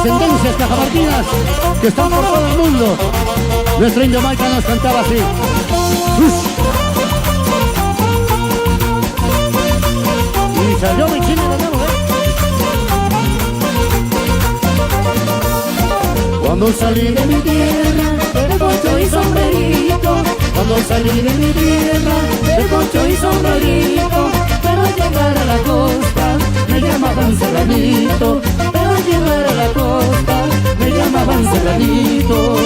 descendencias cajamarquinas que están por todo el mundo. Nuestro indio Maica nos cantaba así. Y salió mi chino de nuevo, Cuando salí de mi tierra, de poncho y sombrerito. Cuando salí de mi tierra, de poncho y sombrerito. Pero al llegar a la costa, me llamaban Serranito. Pero al llegar a la costa, me llamaban Serranito.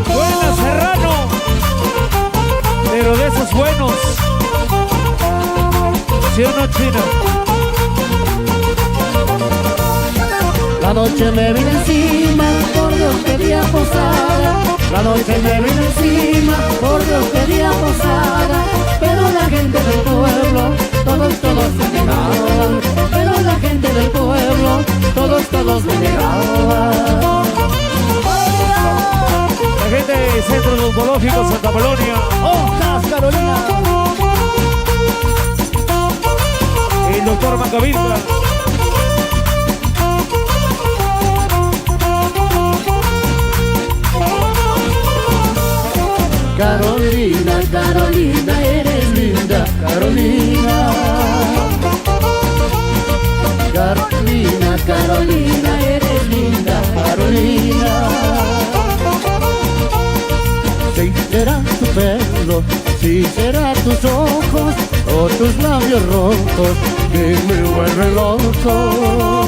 Buena Serrano, pero de esos buenos. ¿Sí o no, Chino? La noche me vino encima, por Dios quería posada. La noche me vino encima, por Dios quería posada. Pero la gente del pueblo, todos me negaban. Pero la gente del pueblo, todos me negaban. La gente del Centro Odontológico Santa Polonia. ¡Ostras, Carolina! El doctor Macavirca. Carolina, Carolina, eres linda, Carolina. Carolina, Carolina, eres linda, Carolina. Si será tu pelo, si será tus ojos o tus labios rojos que me vuelven loco.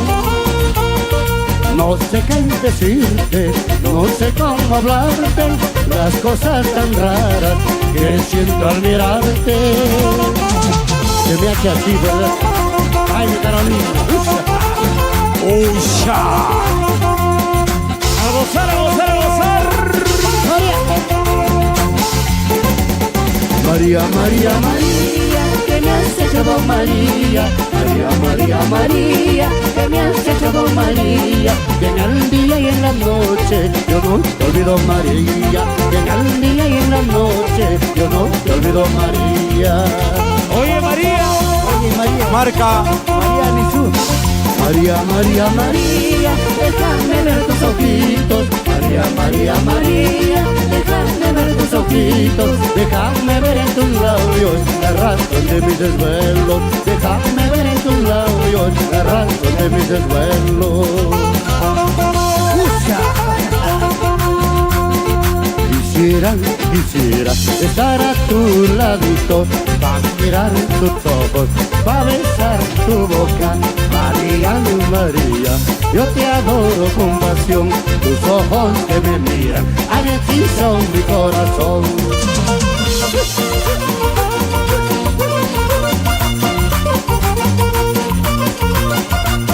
No sé qué decirte, no sé cómo hablarte, las cosas tan raras que siento al mirarte. Se me hace así, ¿verdad? ¡Ay, Carolina! ¡Usha! ¡A gozar, a gozar, a gozar! María, María, María, que me has hecho Don María. María, María, María, que me has hecho Don María. Que en el día y en la noche yo no te olvido, María. Que en el día y en la noche yo no te olvido, María. Oye, María. Oye, María. Marca. María Nisú. María, María, María, déjame ver tus ojitos. María, María, María, déjame ver tus ojitos. Déjame ver en tus labios la razón de mis desvelos. Déjame ver en tus labios la razón de mis desvelos. Quisiera estar a tu ladito, pa' mirar tus ojos, pa' besar tu boca. María, María, yo te adoro con pasión. Tus ojos que me miran han hechizado mi corazón.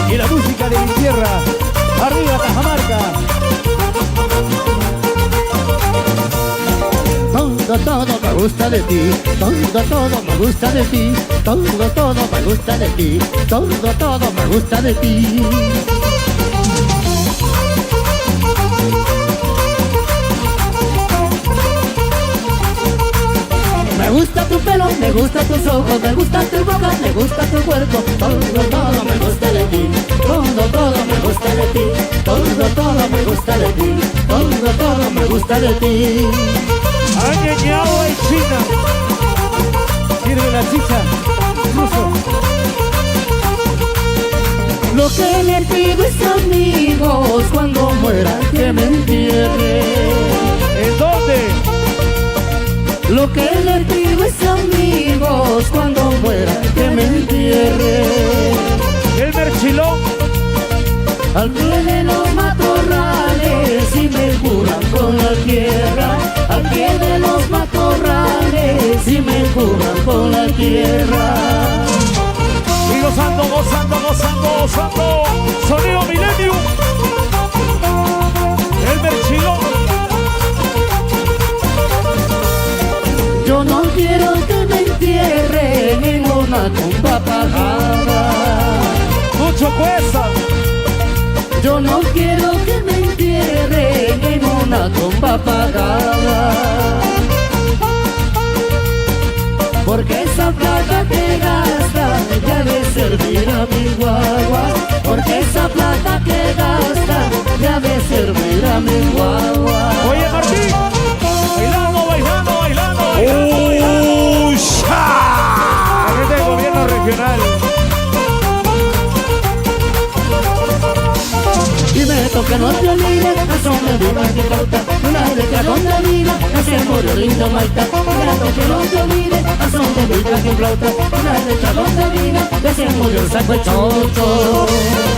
Y la música de mi tierra, arriba Cajamarca. Todo me gusta de ti, todo me gusta de ti, todo me gusta de ti, todo me gusta de ti. Me gusta tu pelo, me gusta tus ojos, me gusta tu boca, me gusta tu cuerpo, todo me gusta de ti, todo me gusta de ti, todo me gusta de ti, todo me gusta de ti. Añeñao y China. Sirve la chicha. Ruso. Lo que le pido es amigos cuando muera que me entierre. ¿En dónde? Lo que le pido es amigos cuando muera que me entierre. El Merchilón. Al pie de los matorrales y me curan con la tierra. Al pie de los matorrales y me curan con la tierra. Y gozando, gozando, gozando, gozando. Sonido Millennium. El Merchilón. Yo no quiero que me entierren en una tumba pagada. Mucho cuesta. Yo no quiero que me entierren en una tumba pagada. Porque esa plata que gasta ya de servir a mi guagua. Porque esa plata que gasta mi guagua. Oye, Martín, bailando, bailando, bailando, bailando. La gente del gobierno regional. Y me toca no te olvides, a son de una que cauta, una letra contamina, hace murió lindo Maita. Me toca no te olvides, a son de una que flauta, una letra contamina, hace murió el saco chocho.